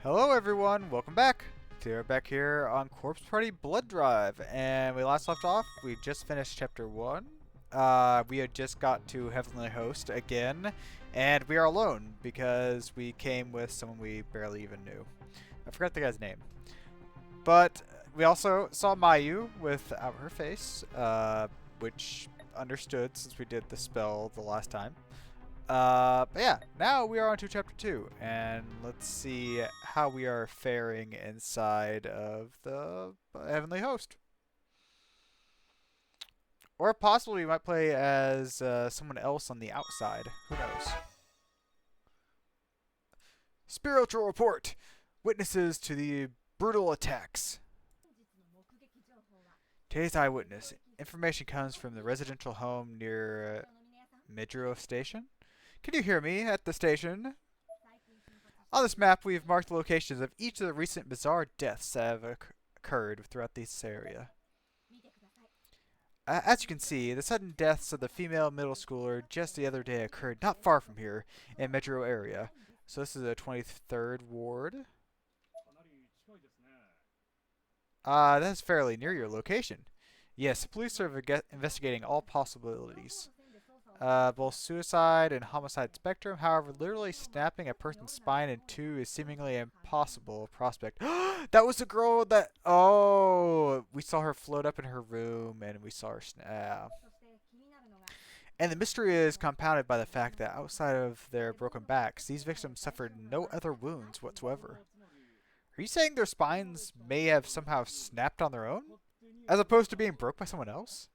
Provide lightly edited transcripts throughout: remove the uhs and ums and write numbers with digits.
Hello everyone, welcome back. Today we're back here on Corpse Party Blood Drive, and we last left off, we just finished chapter 1. We had just got to Heavenly Host again, and we are alone because we came with someone we barely even knew. I forgot the guy's name. But we also saw Mayu without her face, which understood since we did the spell the last time. But yeah, now we are on to chapter 2, and let's see how we are faring inside of the Heavenly Host. Or possibly we might play as someone else on the outside. Who knows? Spiritual report! Witnesses to the brutal attacks. Today's eyewitness. Information comes from the residential home near Midro Station. Can you hear me at the station? On this map, we have marked the locations of each of the recent bizarre deaths that have occurred throughout this area. As you can see, the sudden deaths of the female middle schooler just the other day occurred not far from here in Metro area. So this is the 23rd ward. That's fairly near your location. Yes, the police are investigating all possibilities. Both suicide and homicide spectrum. However, literally snapping a person's spine in two is seemingly an impossible prospect. That was the girl that... Oh! We saw her float up in her room, and we saw her snap. And the mystery is compounded by the fact that outside of their broken backs, these victims suffered no other wounds whatsoever. Are you saying their spines may have somehow snapped on their own? As opposed to being broke by someone else?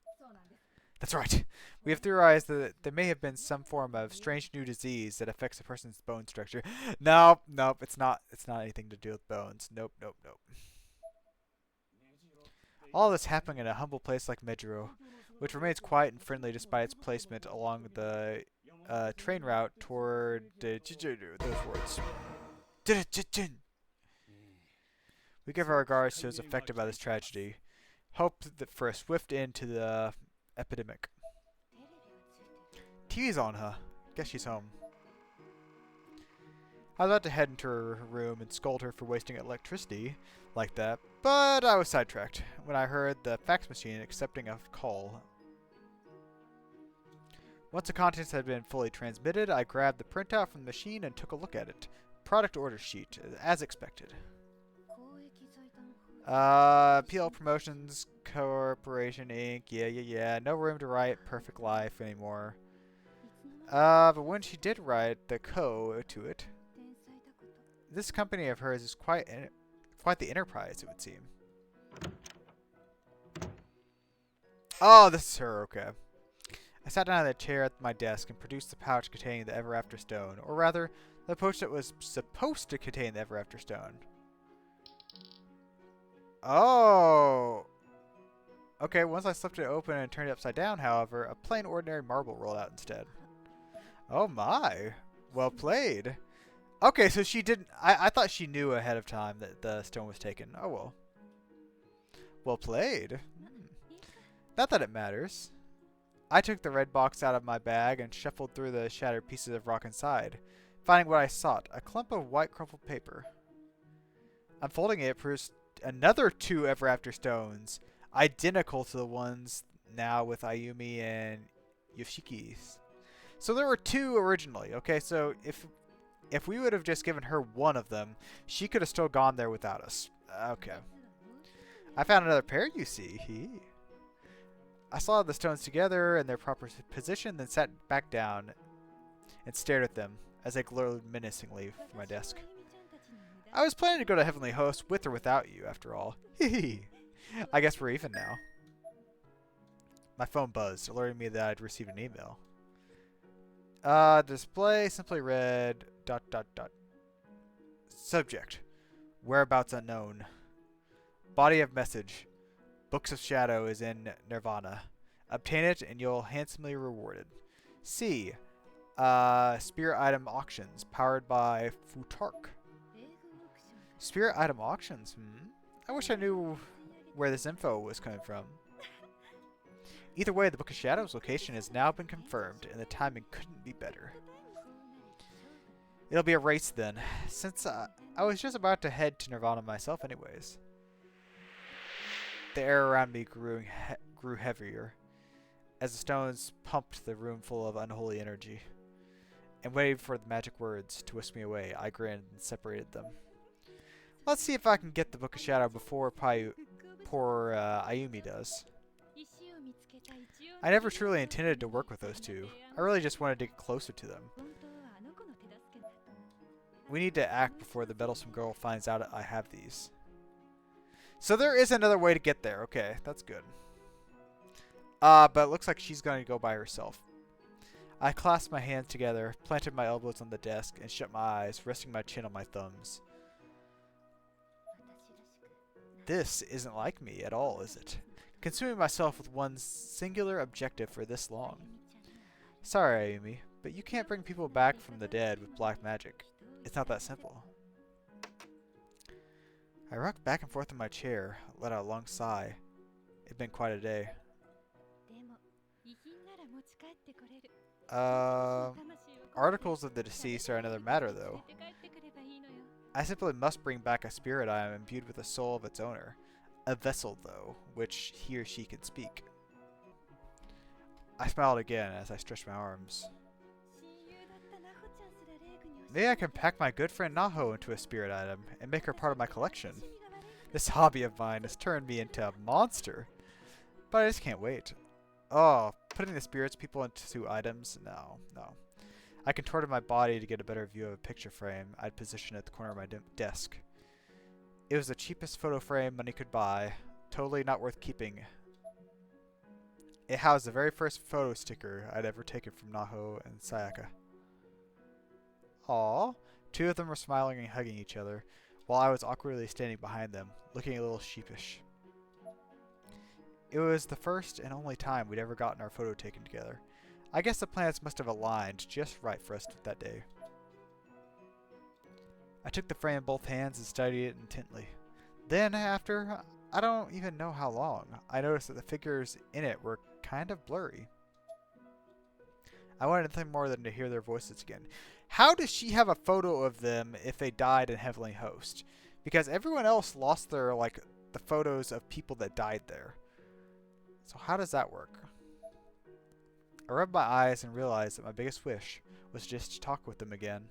That's right. We have theorized that there may have been some form of strange new disease that affects a person's bone structure. Nope, it's not anything to do with bones. Nope. All this happening in a humble place like Medjuro, which remains quiet and friendly despite its placement along the train route toward those words. We give our regards to those affected by this tragedy. Hope that for a swift end to the epidemic. TV's on, huh? Guess she's home. I was about to head into her room and scold her for wasting electricity like that, but I was sidetracked when I heard the fax machine accepting a call. Once the contents had been fully transmitted, I grabbed the printout from the machine and took a look at it. Product order sheet, as expected. PL Promotions Corporation Inc. Yeah. No room to write Perfect Life anymore. But when she did write the co to it, this company of hers is quite the enterprise, it would seem. Oh, this is her, okay. I sat down in the chair at my desk and produced the pouch containing the Ever After Stone, or rather, the pouch that was supposed to contain the Ever After Stone. Oh! Okay, once I slipped it open and turned it upside down, however, a plain ordinary marble rolled out instead. Oh my! Well played. Okay, so she didn't... I thought she knew ahead of time that the stone was taken. Oh well. Well played. Not that it matters. I took the red box out of my bag and shuffled through the shattered pieces of rock inside, finding what I sought, a clump of white crumpled paper. Unfolding it proves another 2 Ever After Stones, identical to the ones now with Ayumi and Yoshiki's. So there were 2 originally. Okay, so if we would have just given her one of them, she could have still gone there without us. Okay. I found another pair, you see. I saw the stones together in their proper position, then sat back down and stared at them as they glowed menacingly from my desk. I was planning to go to Heavenly Host with or without you, after all. I guess we're even now. My phone buzzed, alerting me that I'd received an email. Display simply read ... Subject. Whereabouts unknown. Body of message. Books of Shadow is in Nirvana. Obtain it and you'll handsomely rewarded. C. Spirit item auctions powered by Futark. Spirit item auctions, I wish I knew where this info was coming from. Either way, the Book of Shadow's location has now been confirmed, and the timing couldn't be better. It'll be a race then, since I was just about to head to Nirvana myself anyways. The air around me grew heavier, as the stones pumped the room full of unholy energy. And waited for the magic words to whisk me away, I grinned and separated them. Let's see if I can get the Book of Shadow before poor Ayumi does. I never truly intended to work with those two. I really just wanted to get closer to them. We need to act before the meddlesome girl finds out I have these. So there is another way to get there. Okay, that's good. But it looks like she's going to go by herself. I clasped my hands together, planted my elbows on the desk, and shut my eyes, resting my chin on my thumbs. This isn't like me at all, is it? Consuming myself with one singular objective for this long. Sorry, Ayumi, but you can't bring people back from the dead with black magic. It's not that simple. I rocked back and forth in my chair, let out a long sigh. It'd been quite a day. Articles of the deceased are another matter, though. I simply must bring back a spirit I am imbued with the soul of its owner. A vessel, though, which he or she can speak. I smiled again as I stretched my arms. Maybe I can pack my good friend Naho into a spirit item and make her part of my collection. This hobby of mine has turned me into a monster. But I just can't wait. Oh, putting the spirits people into items? No. I contorted my body to get a better view of a picture frame I'd positioned at the corner of my desk. It was the cheapest photo frame money could buy, totally not worth keeping. It housed the very first photo sticker I'd ever taken from Naho and Sayaka. Aww. Two of them were smiling and hugging each other, while I was awkwardly standing behind them, looking a little sheepish. It was the first and only time we'd ever gotten our photo taken together. I guess the planets must have aligned just right for us that day. I took the frame in both hands and studied it intently. Then, after, I don't even know how long, I noticed that the figures in it were kind of blurry. I wanted nothing more than to hear their voices again. How does she have a photo of them if they died in Heavenly Host? Because everyone else lost their, the photos of people that died there. So how does that work? I rubbed my eyes and realized that my biggest wish was just to talk with them again.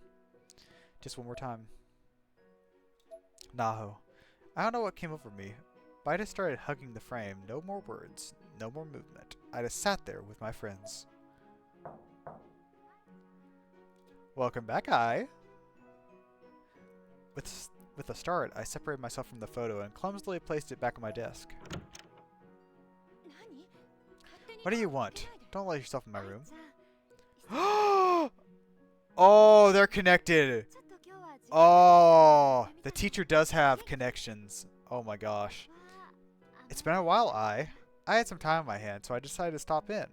Just one more time. Naho. I don't know what came over me, but I just started hugging the frame. No more words, no more movement. I just sat there with my friends. Welcome back, Ai. With a start, I separated myself from the photo and clumsily placed it back on my desk. What do you want? Don't let yourself in my room. Oh, they're connected. Oh, the teacher does have connections. Oh my gosh. It's been a while, I had some time on my hands, so I decided to stop in.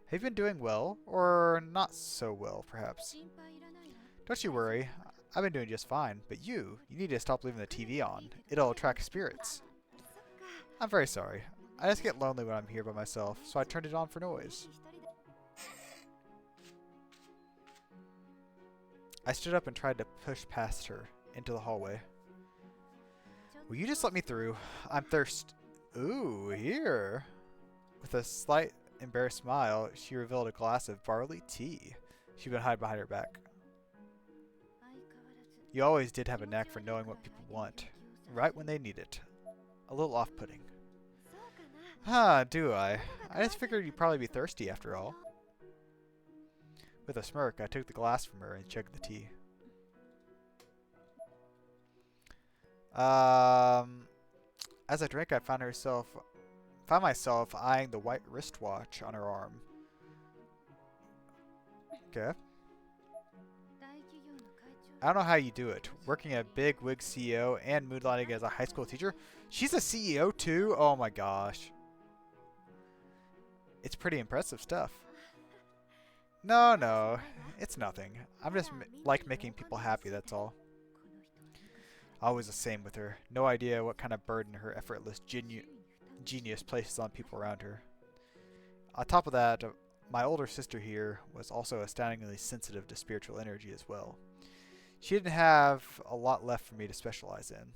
Have you been doing well? Or not so well, perhaps? Don't you worry. I've been doing just fine. But you need to stop leaving the TV on. It'll attract spirits. I'm very sorry. I just get lonely when I'm here by myself, so I turned it on for noise. I stood up and tried to push past her into the hallway. Will you just let me through? I'm thirsty. Ooh, here. With a slight embarrassed smile, she revealed a glass of barley tea she'd been hiding behind her back. You always did have a knack for knowing what people want, right when they need it. A little off-putting. Do I? I just figured you'd probably be thirsty after all. With a smirk, I took the glass from her and chugged the tea. As I drank, I found myself eyeing the white wristwatch on her arm. Okay. I don't know how you do it. Working at a big wig CEO and moonlighting as a high school teacher. She's a CEO too? Oh my gosh. It's pretty impressive stuff. No, it's nothing. I'm just like making people happy, that's all. Always the same with her. No idea what kind of burden her effortless genius places on people around her. On top of that, my older sister here was also astoundingly sensitive to spiritual energy as well. She didn't have a lot left for me to specialize in.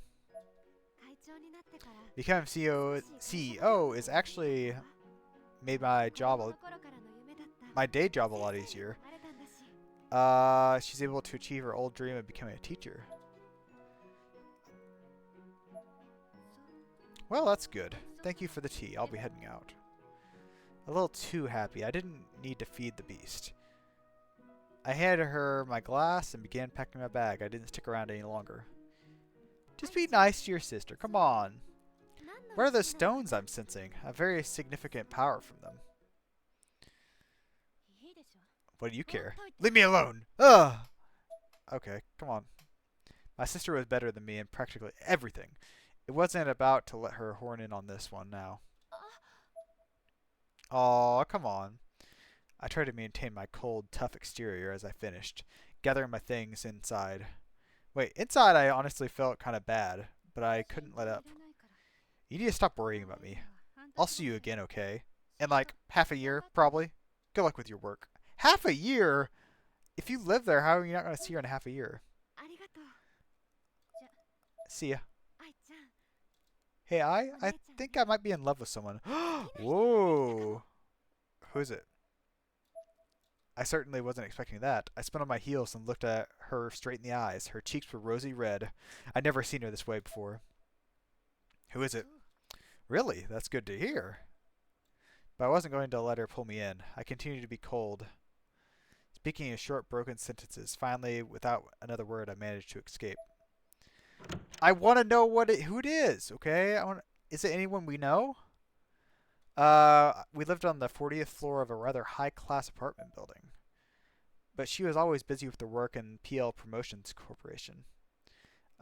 Becoming CEO is actually made my day job a lot easier. She's able to achieve her old dream of becoming a teacher. Well, that's good. Thank you for the tea. I'll be heading out. A little too happy. I didn't need to feed the beast. I handed her my glass and began packing my bag. I didn't stick around any longer. Just be nice to your sister. Come on. What are those stones I'm sensing? A very significant power from them. What do you care? Leave me alone! Ugh! Okay, come on. My sister was better than me in practically everything. It wasn't about to let her horn in on this one now. Aw, come on. I tried to maintain my cold, tough exterior as I finished, gathering my things inside. Wait, inside I honestly felt kind of bad, but I couldn't let up. You need to stop worrying about me. I'll see you again, okay? In like half a year, probably. Good luck with your work. Half a year? If you live there, how are you not going to see her in half a year? See ya. Hey, I think I might be in love with someone. Whoa. Who is it? I certainly wasn't expecting that. I spun on my heels and looked at her straight in the eyes. Her cheeks were rosy red. I'd never seen her this way before. Who is it? Really? That's good to hear. But I wasn't going to let her pull me in. I continued to be cold, speaking in short, broken sentences. Finally, without another word, I managed to escape. I want to know who it is, okay? Is it anyone we know? We lived on the 40th floor of a rather high-class apartment building. But she was always busy with her work in PL Promotions Corporation.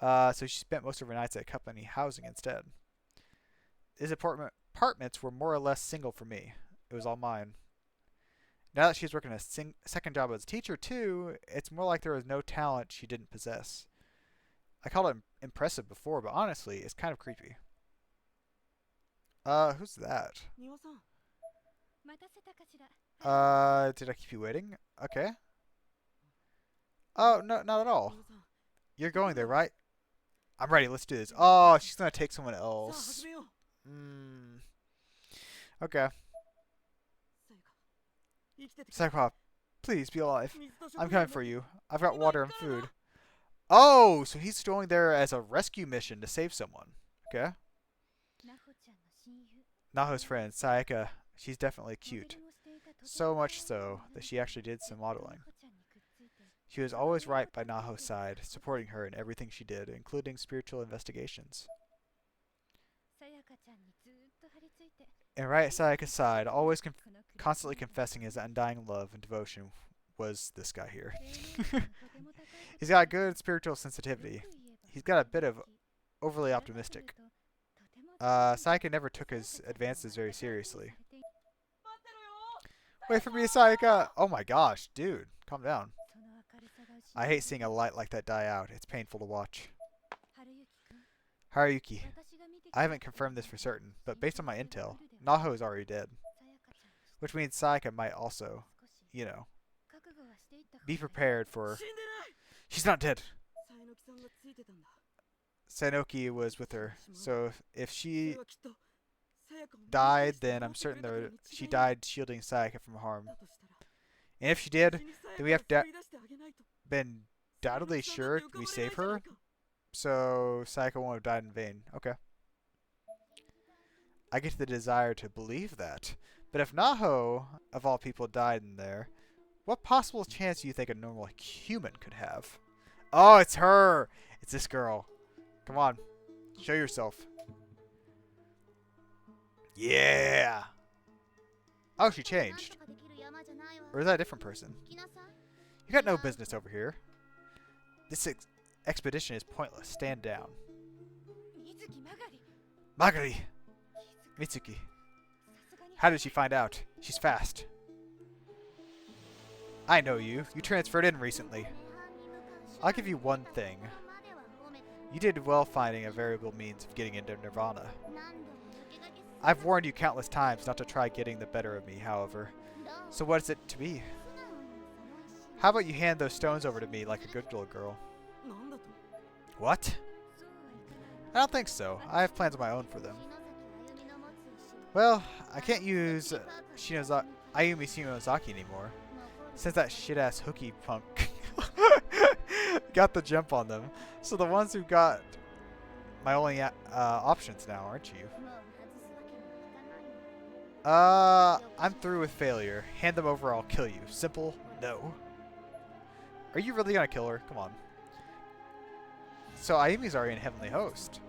So she spent most of her nights at company housing instead. These apartments were more or less single for me. It was all mine. Now that she's working a second job as a teacher, too, it's more like there was no talent she didn't possess. I called it impressive before, but honestly, it's kind of creepy. Who's that? Did I keep you waiting? Okay. Oh, no, not at all. You're going there, right? I'm ready, let's do this. Oh, she's gonna take someone else. Okay. Saikwa, please be alive. I'm coming for you. I've got water and food. Oh, so he's going there as a rescue mission to save someone. Okay. Naho's friend, Sayaka, she's definitely cute. So much so that she actually did some modeling. She was always right by Naho's side, supporting her in everything she did, including spiritual investigations. And right at Sayaka's side, always constantly confessing his undying love and devotion, was this guy here. He's got good spiritual sensitivity. He's got a bit of overly optimistic. Sayaka never took his advances very seriously. Wait for me, Sayaka! Oh my gosh, dude, calm down. I hate seeing a light like that die out. It's painful to watch. Haruyuki. I haven't confirmed this for certain, but based on my intel, Naho is already dead. Which means Sayaka might also, you know, be prepared for... She's not dead! Sanoki was with her, so if she died, then I'm certain that she died shielding Sayaka from harm. And if she did, then we have been undoubtedly sure we save her, so Sayaka won't have died in vain. Okay. I get the desire to believe that. But if Naho, of all people, died in there, what possible chance do you think a normal human could have? Oh, it's her! It's this girl. Come on. Show yourself. Yeah! Oh, she changed. Or is that a different person? You got no business over here. This expedition is pointless. Stand down. Magari! Mitsuki. How did she find out? She's fast. I know you. You transferred in recently. I'll give you one thing. You did well finding a variable means of getting into Nirvana. I've warned you countless times not to try getting the better of me, however. So what is it to be? How about you hand those stones over to me like a good little girl? What? I don't think so. I have plans of my own for them. Well, I can't use Ayumi Shimozaki anymore, since that shit-ass hooky punk got the jump on them. So the ones who got my only options now, aren't you? I'm through with failure. Hand them over or I'll kill you. Simple, no. Are you really gonna kill her? Come on. So Ayumi's already in Heavenly Host.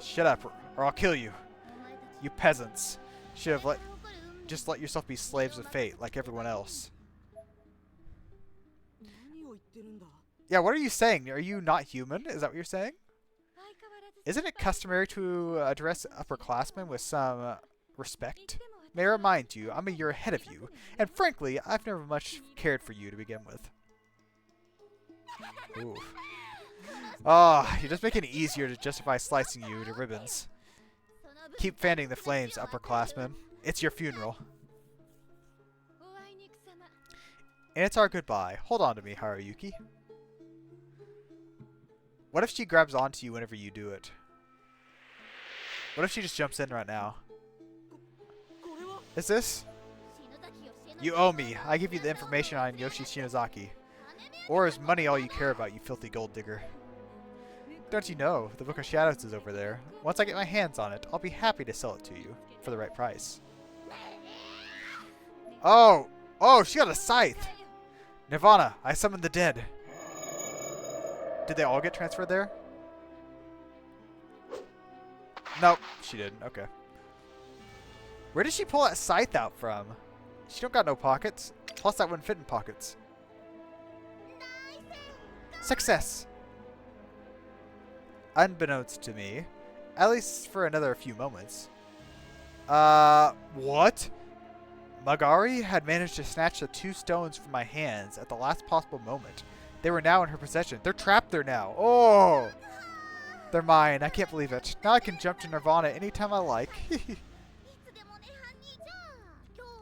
Shut up or I'll kill you. You peasants. Should have just let yourself be slaves of fate like everyone else. Yeah, what are you saying? Are you not human? Is that what you're saying? Isn't it customary to address upperclassmen with some respect? May I remind you, I'm a year ahead of you, and frankly, I've never much cared for you to begin with. Ooh. Oh, you're just making it easier to justify slicing you to ribbons. Keep fanning the flames, upperclassmen. It's your funeral. And it's our goodbye. Hold on to me, Haruyuki. What if she grabs onto you whenever you do it? What if she just jumps in right now? Is this? You owe me. I give you the information on Yoshi Shinozaki. Or is money all you care about, you filthy gold digger? Don't you know, the Book of Shadows is over there. Once I get my hands on it, I'll be happy to sell it to you for the right price. Oh! Oh, she got a scythe! Nirvana, I summoned the dead. Did they all get transferred there? Nope, she didn't. Okay. Where did she pull that scythe out from? She don't got no pockets. Plus that wouldn't fit in pockets. Success! Unbeknownst to me, at least for another few moments. What? Magari had managed to snatch the 2 stones from my hands at the last possible moment. They were now in her possession. They're trapped there now. Oh! They're mine. I can't believe it. Now I can jump to Nirvana anytime I like.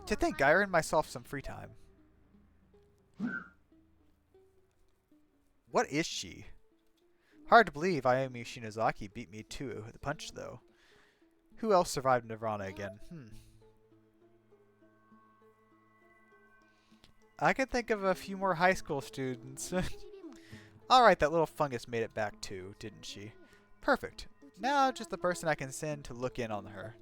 To think, I earned myself some free time. What is she? Hard to believe Ayumi Shinozaki beat me to the punch, though. Who else survived Nirvana again? I can think of a few more high school students. Alright, that little fungus made it back too, didn't she? Perfect. Now just the person I can send to look in on her.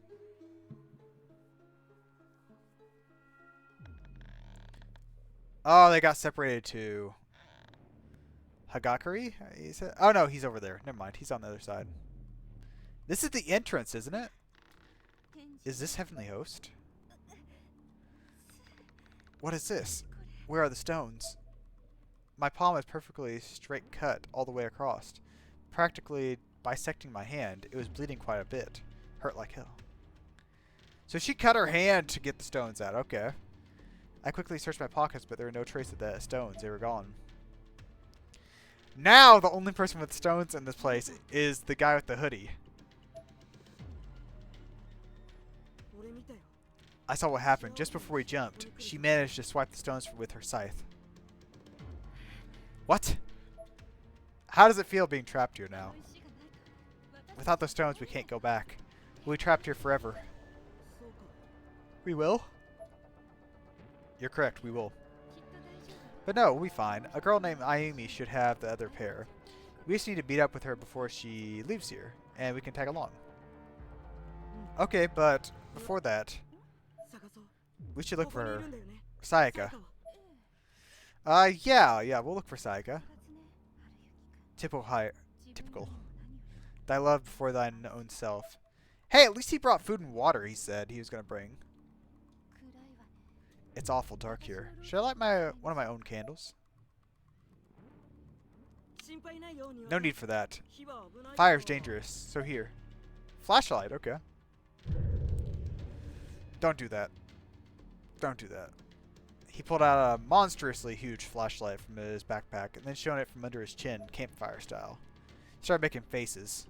Oh, they got separated to Hagakari? Oh no, he's over there. Never mind, he's on the other side. This is the entrance, isn't it? Is this Heavenly Host? What is this? Where are the stones? My palm is perfectly straight cut all the way across. Practically bisecting my hand. It was bleeding quite a bit. Hurt like hell. So she cut her hand to get the stones out. Okay. I quickly searched my pockets, but there were no trace of the stones. They were gone. Now the only person with stones in this place is the guy with the hoodie. I saw what happened. Just before we jumped, she managed to swipe the stones with her scythe. What? How does it feel being trapped here now? Without the stones, we can't go back. We'll be trapped here forever. We will? You're correct, we will. But no, we'll be fine. A girl named Ayumi should have the other pair. We just need to beat up with her before she leaves here, and we can tag along. Okay, but before that, we should look for her. Sayaka. Yeah, we'll look for Sayaka. Typical. Thy love before thine own self. Hey, at least he brought food and water, he said he was going to bring. It's awful dark here. Should I light one of my own candles? No need for that. Fire's dangerous, so here. Flashlight, okay. Don't do that. Don't do that. He pulled out a monstrously huge flashlight from his backpack and then shone it from under his chin, campfire style. He started making faces.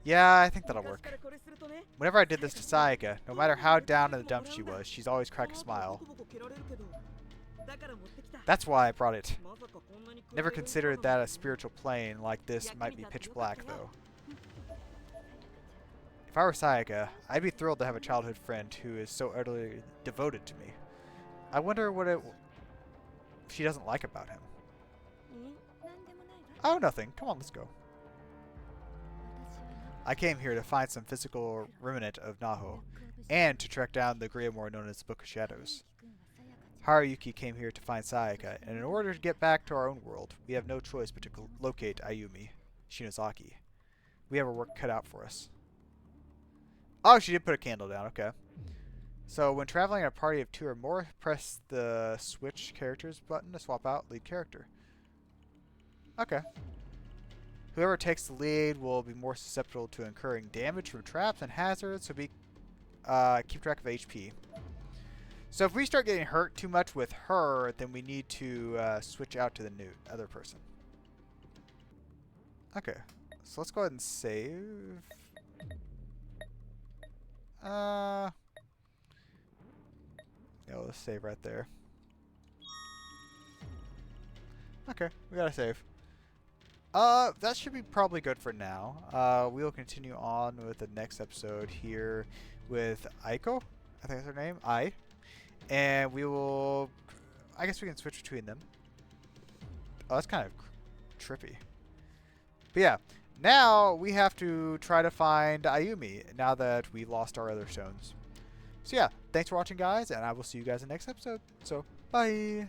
Yeah, I think that'll work. Whenever I did this to Sayaka, no matter how down in the dumps she was, she's always cracked a smile. That's why I brought it. Never considered that a spiritual plane like this might be pitch black, though. If I were Sayaka, I'd be thrilled to have a childhood friend who is so utterly devoted to me. I wonder what she doesn't like about him. Oh, nothing. Come on, let's go. I came here to find some physical remnant of Naho, and to track down the Grimoire known as the Book of Shadows. Haruyuki came here to find Sayaka, and in order to get back to our own world, we have no choice but to locate Ayumi Shinozaki. We have our work cut out for us. Oh, she did put a candle down, okay. So, when traveling in a party of 2 or more, press the switch characters button to swap out lead character. Okay. Whoever takes the lead will be more susceptible to incurring damage from traps and hazards, so keep track of HP. So if we start getting hurt too much with her, then we need to switch out to the other person. Okay, so let's go ahead and save. Yeah, let's save right there. Okay, we gotta save. That should be probably good for now. We will continue on with the next episode here with Aiko. I think that's her name. And we will... I guess we can switch between them. Oh, that's kind of trippy. But yeah, now we have to try to find Ayumi now that we lost our other stones. So yeah, thanks for watching, guys, and I will see you guys in the next episode. So, bye!